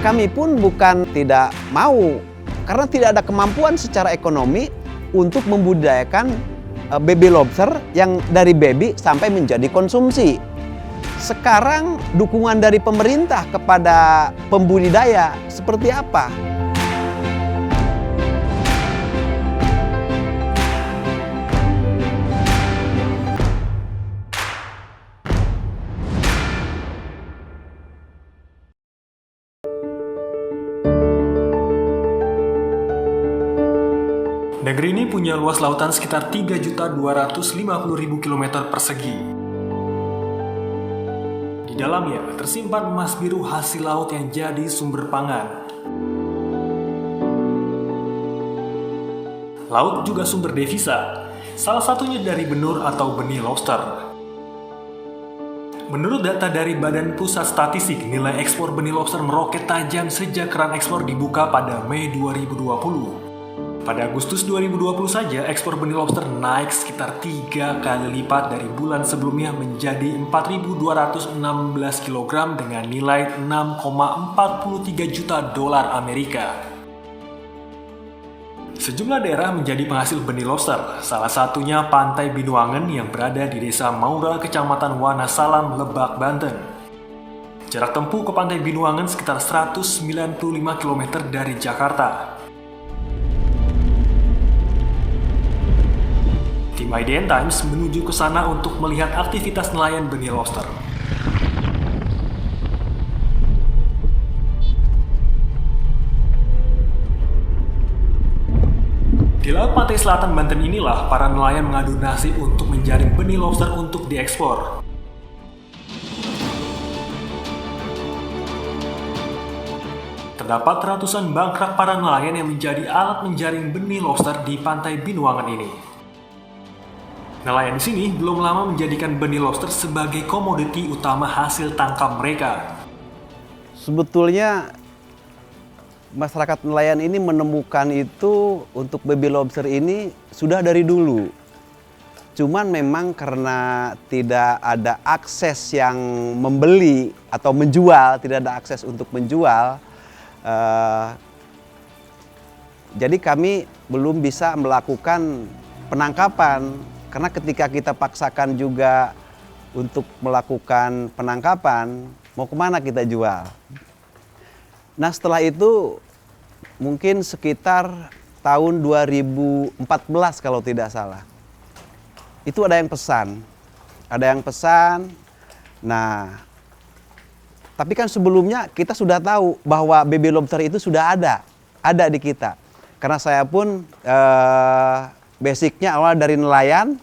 Kami pun bukan tidak mau, karena tidak ada kemampuan secara ekonomi untuk membudidayakan baby lobster yang dari baby sampai menjadi konsumsi. Sekarang dukungan dari pemerintah kepada pembudidaya seperti apa? Negeri ini punya luas lautan sekitar 3.250.000 km persegi. Di dalamnya tersimpan emas biru hasil laut yang jadi sumber pangan. Laut juga sumber devisa, salah satunya dari benur atau benih lobster. Menurut data dari Badan Pusat Statistik, nilai ekspor benih lobster meroket tajam sejak keran ekspor dibuka pada Mei 2020. Pada Agustus 2020 saja, ekspor benih lobster naik sekitar 3 kali lipat dari bulan sebelumnya menjadi 4.216 kg dengan nilai 6,43 juta dolar Amerika. Sejumlah daerah menjadi penghasil benih lobster, salah satunya Pantai Binuangen yang berada di Desa Maura, Kecamatan Wanasalam, Lebak, Banten. Jarak tempuh ke Pantai Binuangen sekitar 195 km dari Jakarta. Tim IDN Times menuju ke sana untuk melihat aktivitas nelayan benih lobster. Di laut pantai selatan Banten inilah para nelayan mengadu nasib untuk menjaring benih lobster untuk diekspor. Terdapat ratusan bangkrak para nelayan yang menjadi alat menjaring benih lobster di Pantai Binuangen ini. Nelayan di sini belum lama menjadikan benih lobster sebagai komoditi utama hasil tangkap mereka. Sebetulnya masyarakat nelayan ini menemukan itu untuk baby lobster ini sudah dari dulu. Cuman memang karena tidak ada akses yang membeli atau menjual, tidak ada akses untuk menjual, jadi kami belum bisa melakukan penangkapan. Karena ketika kita paksakan juga untuk melakukan penangkapan, mau kemana kita jual? Nah setelah itu mungkin sekitar tahun 2014 kalau tidak salah. Itu ada yang pesan. Nah, tapi kan sebelumnya kita sudah tahu bahwa baby lobster itu sudah ada di kita. Karena saya pun basicnya awal dari nelayan,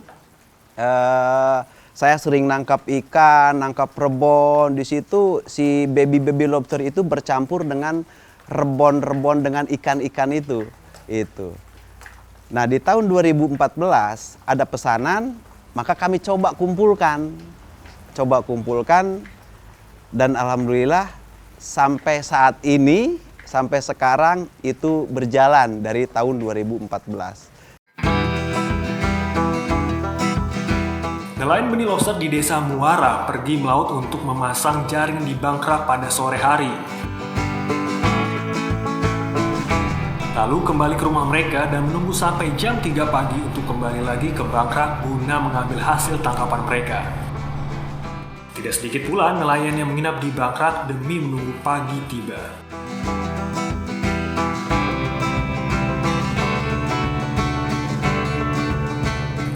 saya sering nangkap ikan, nangkap rebon. Di situ si baby lobster itu bercampur dengan rebon dengan ikan-ikan itu. Nah di tahun 2014 ada pesanan, maka kami coba kumpulkan, dan alhamdulillah sampai saat ini, sampai sekarang itu berjalan dari tahun 2014. Nelayan benih lobster di Desa Muara pergi melaut untuk memasang jaring di bangkrak pada sore hari. Lalu kembali ke rumah mereka dan menunggu sampai jam 3 pagi untuk kembali lagi ke bangkrak guna mengambil hasil tangkapan mereka. Tidak sedikit pula nelayan yang menginap di bangkrak demi menunggu pagi tiba.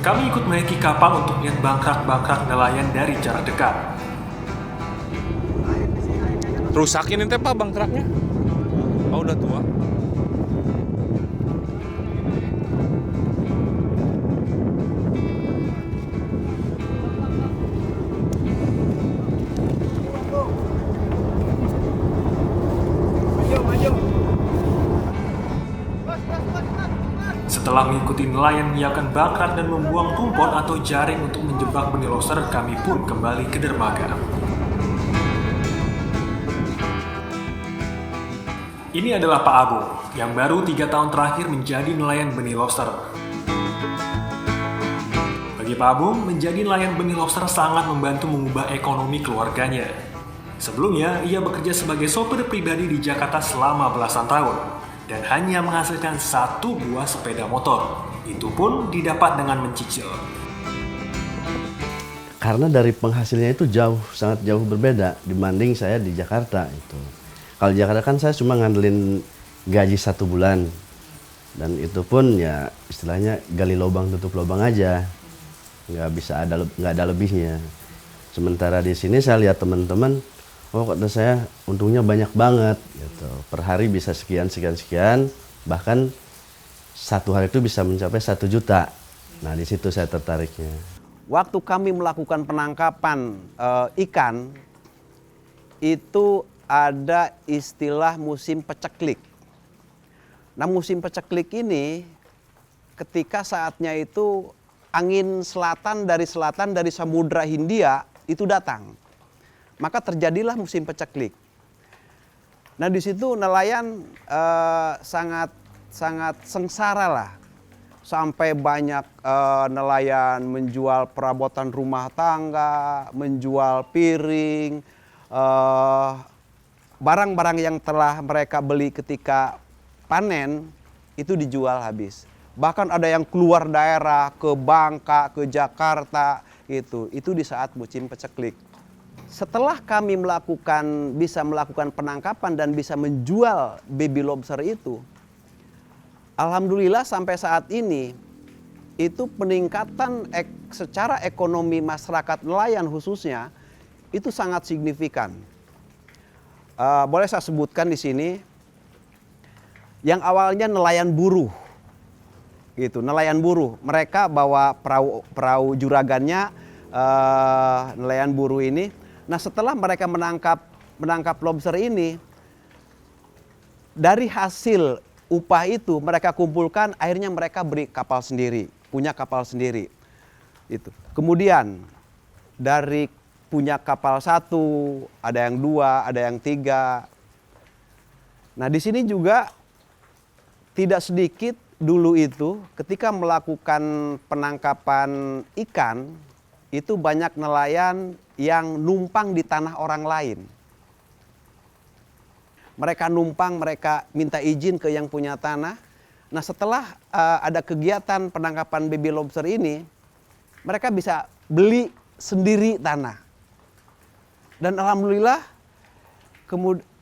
Kami ikut menaiki kapal untuk melihat bangkrak-bangkrak nelayan dari jarak dekat. Rusak ini teh Pak bangkraknya? Oh udah tua. Setelah mengikuti nelayan menyiapkan bangkrak dan membuang tumpon atau jaring untuk menjebak benih lobster, kami pun kembali ke dermaga. Ini adalah Pak Abu, yang baru 3 tahun terakhir menjadi nelayan benih lobster. Bagi Pak Abu, menjadi nelayan benih lobster sangat membantu mengubah ekonomi keluarganya. Sebelumnya, ia bekerja sebagai sopir pribadi di Jakarta selama belasan tahun dan hanya menghasilkan 1 buah sepeda motor. Itu pun didapat dengan mencicil. Karena dari penghasilnya itu sangat jauh berbeda dibanding saya di Jakarta itu. Kalau di Jakarta kan saya cuma ngandelin gaji 1 bulan. Dan itu pun ya istilahnya gali lubang tutup lubang aja. Nggak ada lebihnya. Sementara di sini saya lihat teman-teman, oh kata saya untungnya banyak banget gitu. Per hari bisa sekian, bahkan 1 hari itu bisa mencapai 1 juta. Nah di situ saya tertariknya. Waktu kami melakukan penangkapan ikan, itu ada istilah musim peceklik. Nah musim peceklik ini ketika saatnya itu angin selatan dari Samudra Hindia itu datang. Maka terjadilah musim peceklik. Nah di situ nelayan sangat sengsara lah. Sampai banyak nelayan menjual perabotan rumah tangga, menjual piring, barang-barang yang telah mereka beli ketika panen itu dijual habis. Bahkan ada yang keluar daerah ke Bangka, ke Jakarta gitu. Itu di saat musim peceklik. Setelah kami bisa melakukan penangkapan dan bisa menjual baby lobster itu, alhamdulillah sampai saat ini itu peningkatan secara ekonomi masyarakat nelayan khususnya itu sangat signifikan. Boleh saya sebutkan di sini. Yang awalnya nelayan buruh, gitu, nelayan buruh. Mereka bawa perahu juragannya, nelayan buruh ini. Nah setelah mereka menangkap lobster ini, dari hasil upah itu mereka kumpulkan, akhirnya mereka beri kapal sendiri, punya kapal sendiri. Itu. Kemudian dari punya kapal 1, ada yang 2, ada yang 3. Nah di sini juga tidak sedikit dulu itu ketika melakukan penangkapan ikan itu banyak nelayan yang numpang di tanah orang lain. Mereka numpang, mereka minta izin ke yang punya tanah. Nah setelah ada kegiatan penangkapan baby lobster ini, mereka bisa beli sendiri tanah. Dan alhamdulillah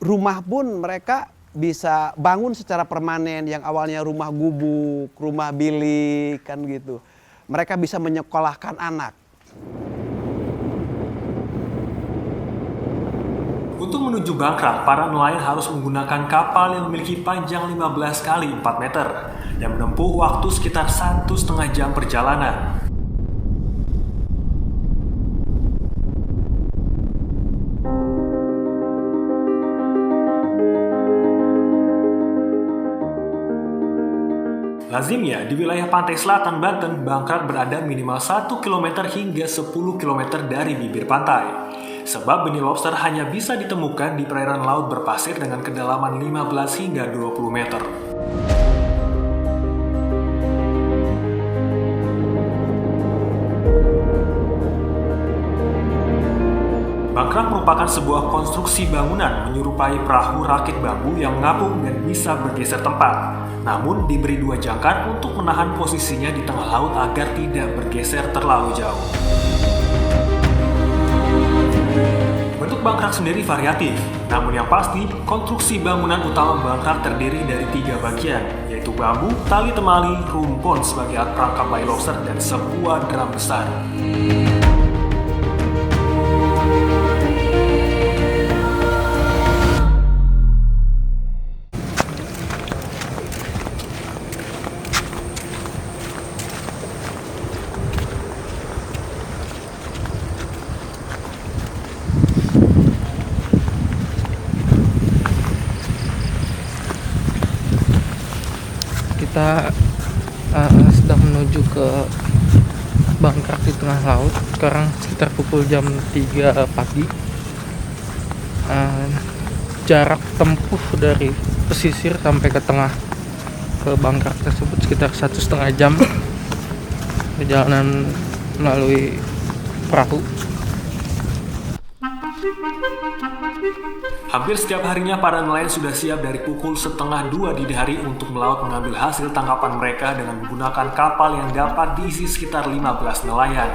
rumah pun mereka bisa bangun secara permanen, yang awalnya rumah gubuk, rumah bilik kan gitu. Mereka bisa menyekolahkan anak. Untuk menuju Bangkrak, para nelayan harus menggunakan kapal yang memiliki panjang 15 kali 4 meter dan menempuh waktu sekitar 1,5 jam perjalanan. Lazimnya, di wilayah pantai selatan Banten, Bangkrak berada minimal 1 km hingga 10 km dari bibir pantai. Sebab benih lobster hanya bisa ditemukan di perairan laut berpasir dengan kedalaman 15 hingga 20 meter. Bangkrak merupakan sebuah konstruksi bangunan menyerupai perahu rakit bambu yang mengapung dan bisa bergeser tempat. Namun diberi 2 jangkar untuk menahan posisinya di tengah laut agar tidak bergeser terlalu jauh. Bentuk Bangkrak sendiri variatif, namun yang pasti konstruksi bangunan utama Bangkrak terdiri dari 3 bagian, yaitu bambu, tali temali, rumpon sebagai alat perangkap bayi lobster, dan sebuah drum besar. Kita sedang menuju ke Bangkrak di tengah laut. Sekarang sekitar pukul jam 3 pagi. Jarak tempuh dari pesisir sampai ke tengah ke Bangkrak tersebut sekitar 1,5 jam perjalanan melalui perahu. Hampir setiap harinya para nelayan sudah siap dari pukul 1:30 dini hari untuk melaut mengambil hasil tangkapan mereka dengan menggunakan kapal yang dapat diisi sekitar 15 nelayan.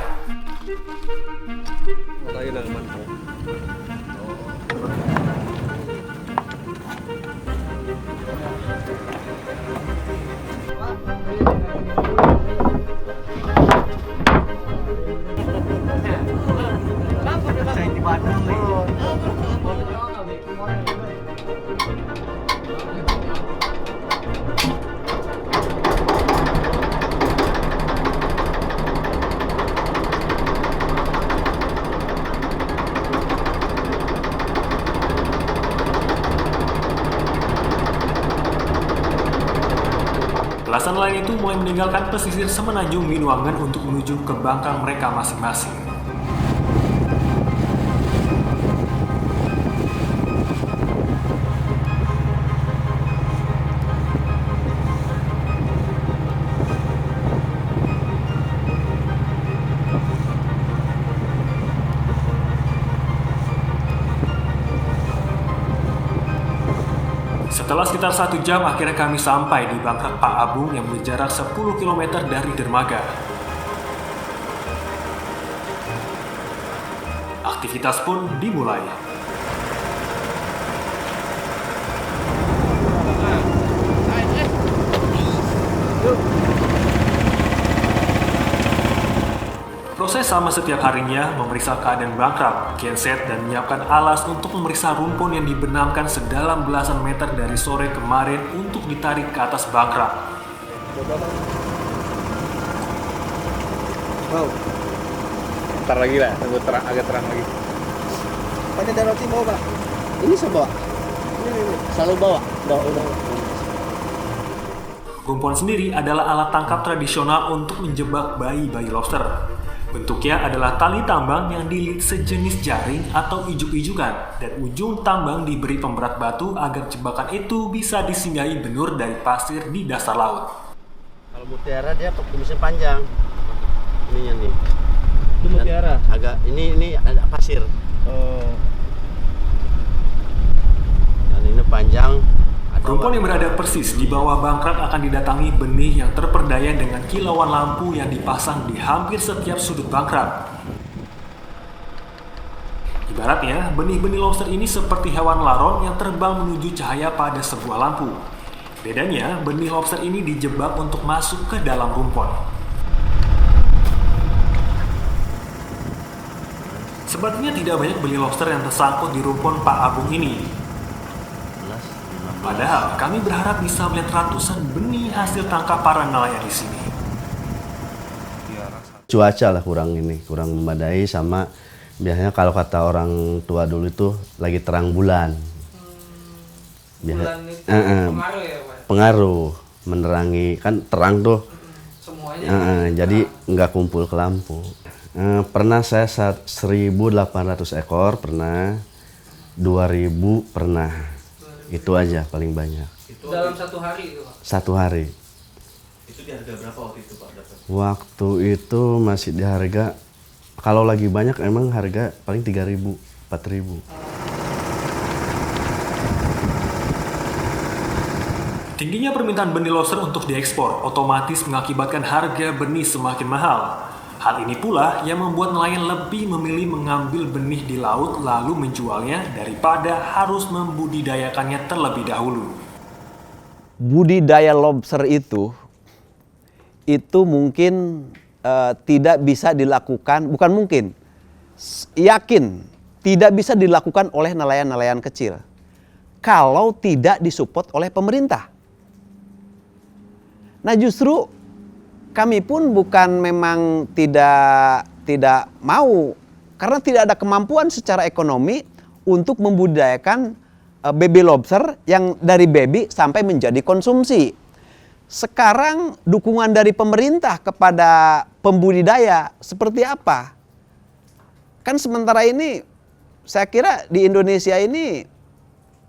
Belasan nelayan itu mulai meninggalkan pesisir Semenanjung Minuangan untuk menuju ke bangkang mereka masing-masing. Setelah sekitar 1 jam, akhirnya kami sampai di Bangkrak Pak Abung yang berjarak 10 km dari dermaga. Aktivitas pun dimulai. Proses sama setiap harinya, memeriksa keadaan bangkrak, genset, dan menyiapkan alas untuk memeriksa rumpun yang dibenamkan sedalam belasan meter dari sore kemarin untuk ditarik ke atas bangkrak. Wow. Ntar lagi lah, tunggu agak terang lagi. Banyak dari roti bawa, Pak. Ini saya bawa. Ini. Selalu bawa. Udah. Rumpun sendiri adalah alat tangkap tradisional untuk menjebak bayi-bayi lobster. Bentuknya adalah tali tambang yang dililit sejenis jaring atau ijuk-ijukan, dan ujung tambang diberi pemberat batu agar jebakan itu bisa disinggahi benur dari pasir di dasar laut. Kalau mutiara dia kumisnya panjang. Ininya nih. Itu mutiara. Agak ini ada pasir. Oh. Dan ini panjang. Rumpun yang berada persis di bawah bangkrak akan didatangi benih yang terperdaya dengan kilauan lampu yang dipasang di hampir setiap sudut bangkrak. Ibaratnya, benih-benih lobster ini seperti hewan laron yang terbang menuju cahaya pada sebuah lampu. Bedanya, benih lobster ini dijebak untuk masuk ke dalam rumpun. Sepertinya tidak banyak benih lobster yang tersangkut di rumpun Pak Abung ini. Padahal kami berharap bisa melihat ratusan benih hasil tangkap para nelayan di sini. Cuaca lah kurang memadai, sama biasanya kalau kata orang tua dulu itu lagi terang bulan. Bulan itu pengaruh ya, Pak? Pengaruh, menerangi, kan terang tuh. Semuanya. Jadi nggak kumpul ke lampu. Pernah saya 1.800 ekor, pernah 2.000 pernah. Itu aja paling banyak. Dalam satu hari itu, Pak? Satu hari. Itu di harga berapa waktu itu, Pak? Waktu itu masih di harga, kalau lagi banyak emang harga paling 3.000, 4.000. Tingginya permintaan benih lobster untuk diekspor otomatis mengakibatkan harga benih semakin mahal. Hal ini pula yang membuat nelayan lebih memilih mengambil benih di laut lalu menjualnya daripada harus membudidayakannya terlebih dahulu. Budidaya lobster itu mungkin tidak bisa dilakukan, bukan mungkin, yakin tidak bisa dilakukan oleh nelayan-nelayan kecil kalau tidak disupport oleh pemerintah. Nah, justru kami pun bukan memang tidak mau, karena tidak ada kemampuan secara ekonomi untuk membudidayakan baby lobster yang dari baby sampai menjadi konsumsi. Sekarang dukungan dari pemerintah kepada pembudidaya seperti apa? Kan sementara ini saya kira di Indonesia ini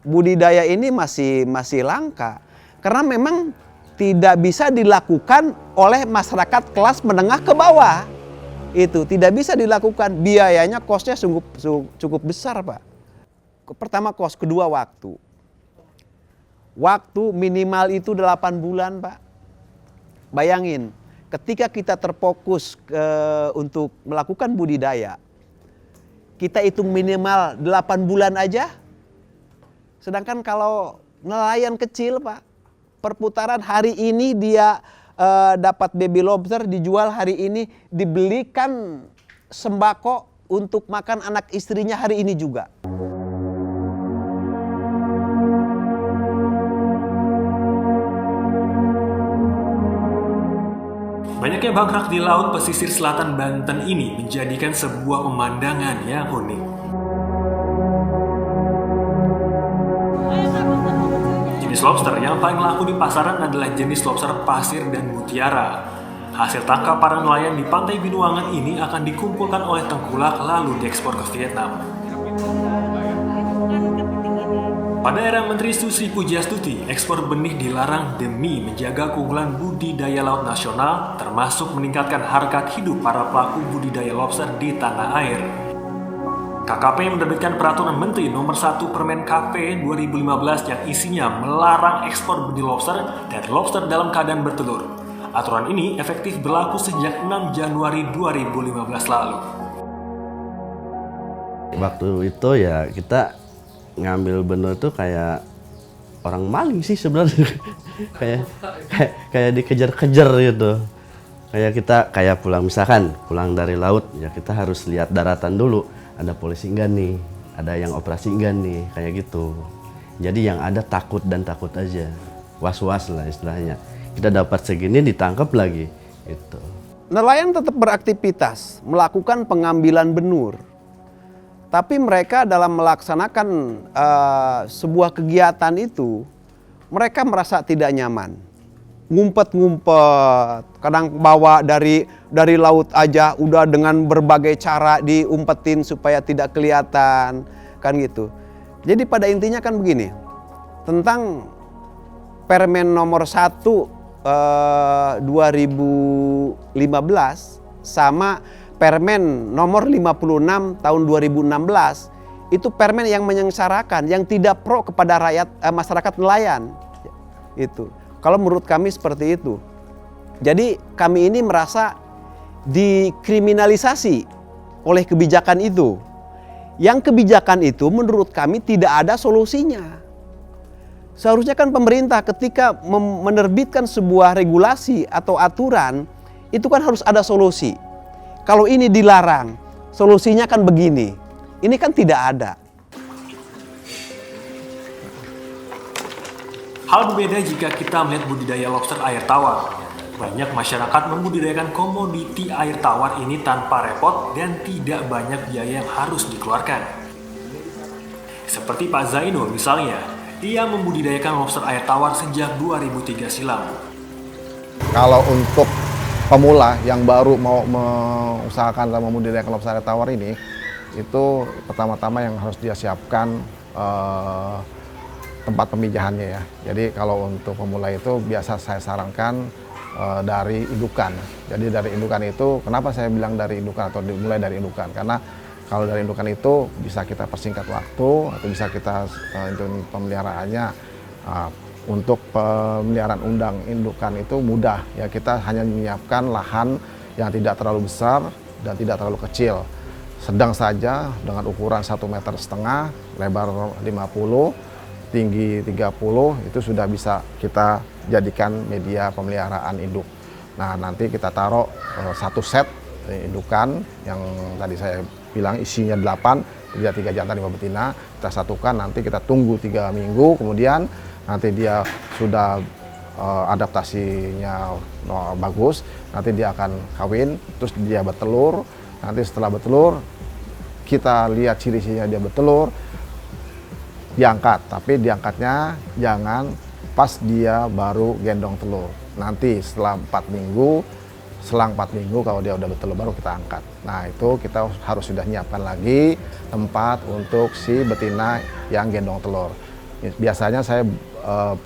budidaya ini masih langka, karena memang tidak bisa dilakukan oleh masyarakat kelas menengah ke bawah. Itu tidak bisa dilakukan, biayanya kosnya cukup besar Pak. Pertama kos, kedua waktu. Waktu minimal itu 8 bulan Pak. Bayangin, ketika kita terfokus untuk melakukan budidaya, kita hitung minimal 8 bulan aja. Sedangkan kalau nelayan kecil Pak, perputaran hari ini dia dapat baby lobster, dijual hari ini, dibelikan sembako untuk makan anak istrinya hari ini juga. Banyaknya bangkrak di laut pesisir selatan Banten ini menjadikan sebuah pemandangan yang unik. Jenis lobster yang paling laku di pasaran adalah jenis lobster pasir dan mutiara. Hasil tangkap para nelayan di pantai Binuangan ini akan dikumpulkan oleh tengkulak lalu diekspor ke Vietnam. Pada era Menteri Susri Pujiastuti, ekspor benih dilarang demi menjaga keunggulan budidaya laut nasional, termasuk meningkatkan harkat hidup para pelaku budidaya lobster di tanah air. KKP menerbitkan Peraturan Menteri Nomor 1 Permen KP 2015 yang isinya melarang ekspor benih lobster dan lobster dalam keadaan bertelur. Aturan ini efektif berlaku sejak 6 Januari 2015 lalu. Waktu itu ya kita ngambil benur itu kayak orang maling sih sebenarnya. kayak dikejar-kejar gitu. Kayak pulang, misalkan pulang dari laut ya kita harus lihat daratan dulu, ada polisi enggak nih, ada yang operasi enggak nih, kayak gitu. Jadi yang ada takut aja, was-was lah istilahnya. Kita dapat segini ditangkap lagi gitu. Nelayan tetap beraktivitas, melakukan pengambilan benur. Tapi mereka dalam melaksanakan sebuah kegiatan itu, mereka merasa tidak nyaman. Ngumpet-ngumpet, kadang bawa dari laut aja udah dengan berbagai cara diumpetin supaya tidak kelihatan, kan gitu. Jadi pada intinya kan begini, tentang Permen nomor 1 2015 sama Permen nomor 56 tahun 2016 itu permen yang menyengsarakan, yang tidak pro kepada rakyat masyarakat nelayan. Itu. Kalau menurut kami seperti itu. Jadi kami ini merasa dikriminalisasi oleh kebijakan itu. Yang kebijakan itu menurut kami tidak ada solusinya. Seharusnya kan pemerintah ketika menerbitkan sebuah regulasi atau aturan itu kan harus ada solusi. Kalau ini dilarang, solusinya kan begini. Ini kan tidak ada. Hal berbeda jika kita melihat budidaya lobster air tawar. Banyak masyarakat membudidayakan komoditi air tawar ini tanpa repot dan tidak banyak biaya yang harus dikeluarkan. Seperti Pak Zainur misalnya, ia membudidayakan lobster air tawar sejak 2003 silam. Kalau untuk pemula yang baru mau mengusahakan atau membudidayakan lobster air tawar ini, itu pertama-tama yang harus dia siapkan tempat pemijahannya ya. Jadi kalau untuk pemula itu biasa saya sarankan dari indukan. Jadi dari indukan itu, kenapa saya bilang dari indukan atau dimulai dari indukan? Karena kalau dari indukan itu bisa kita persingkat waktu atau bisa kita untuk pemeliharaannya. Untuk pemeliharaan undang indukan itu mudah ya, kita hanya menyiapkan lahan yang tidak terlalu besar dan tidak terlalu kecil, sedang saja dengan ukuran 1,5 meter, lebar 50, tinggi 30, itu sudah bisa kita jadikan media pemeliharaan induk. Nah nanti kita taruh satu set indukan yang tadi saya bilang isinya 8, dia 3 jantan 5 betina, kita satukan, nanti kita tunggu 3 minggu, kemudian nanti dia sudah adaptasinya bagus, nanti dia akan kawin, terus dia bertelur. Nanti setelah bertelur, kita lihat ciri-cirinya dia bertelur, diangkat. Tapi diangkatnya jangan pas dia baru gendong telur. Nanti setelah 4 minggu, selang 4 minggu kalau dia udah bertelur baru kita angkat. Nah itu kita harus sudah nyiapkan lagi tempat untuk si betina yang gendong telur. Biasanya saya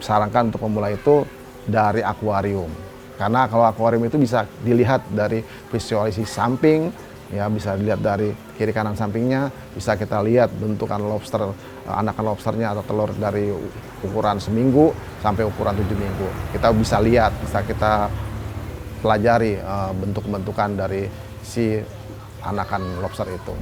sarankan untuk pemula itu dari akuarium. Karena kalau akuarium itu bisa dilihat dari visualisasi samping, ya bisa dilihat dari kiri kanan sampingnya, bisa kita lihat bentukan lobster, anakan lobsternya atau telur dari ukuran seminggu sampai ukuran 7 minggu. Kita bisa lihat, bisa kita pelajari bentuk-bentukan dari si anakan lobster itu.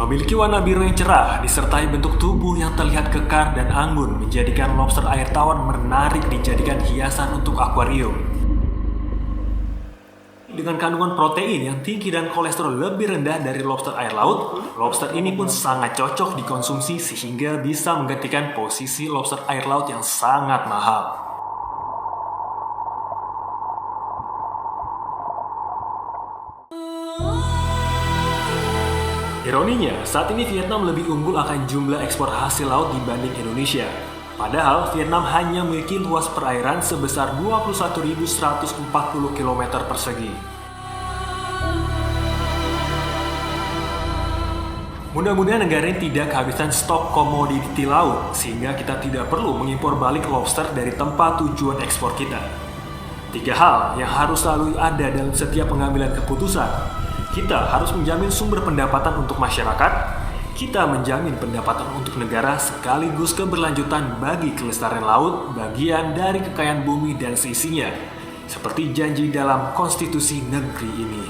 Memiliki warna biru yang cerah disertai bentuk tubuh yang terlihat kekar dan anggun menjadikan lobster air tawar menarik dijadikan hiasan untuk akuarium. Dengan kandungan protein yang tinggi dan kolesterol lebih rendah dari lobster air laut, lobster ini pun sangat cocok dikonsumsi sehingga bisa menggantikan posisi lobster air laut yang sangat mahal. Ironinya, saat ini Vietnam lebih unggul akan jumlah ekspor hasil laut dibanding Indonesia. Padahal Vietnam hanya memiliki luas perairan sebesar 21.140 km persegi. Mudah-mudahan negara ini tidak kehabisan stok komoditi laut, sehingga kita tidak perlu mengimpor balik lobster dari tempat tujuan ekspor kita. 3 hal yang harus selalu ada dalam setiap pengambilan keputusan. Kita harus menjamin sumber pendapatan untuk masyarakat, kita menjamin pendapatan untuk negara sekaligus keberlanjutan bagi kelestarian laut, bagian dari kekayaan bumi dan seisinya, seperti janji dalam konstitusi negeri ini.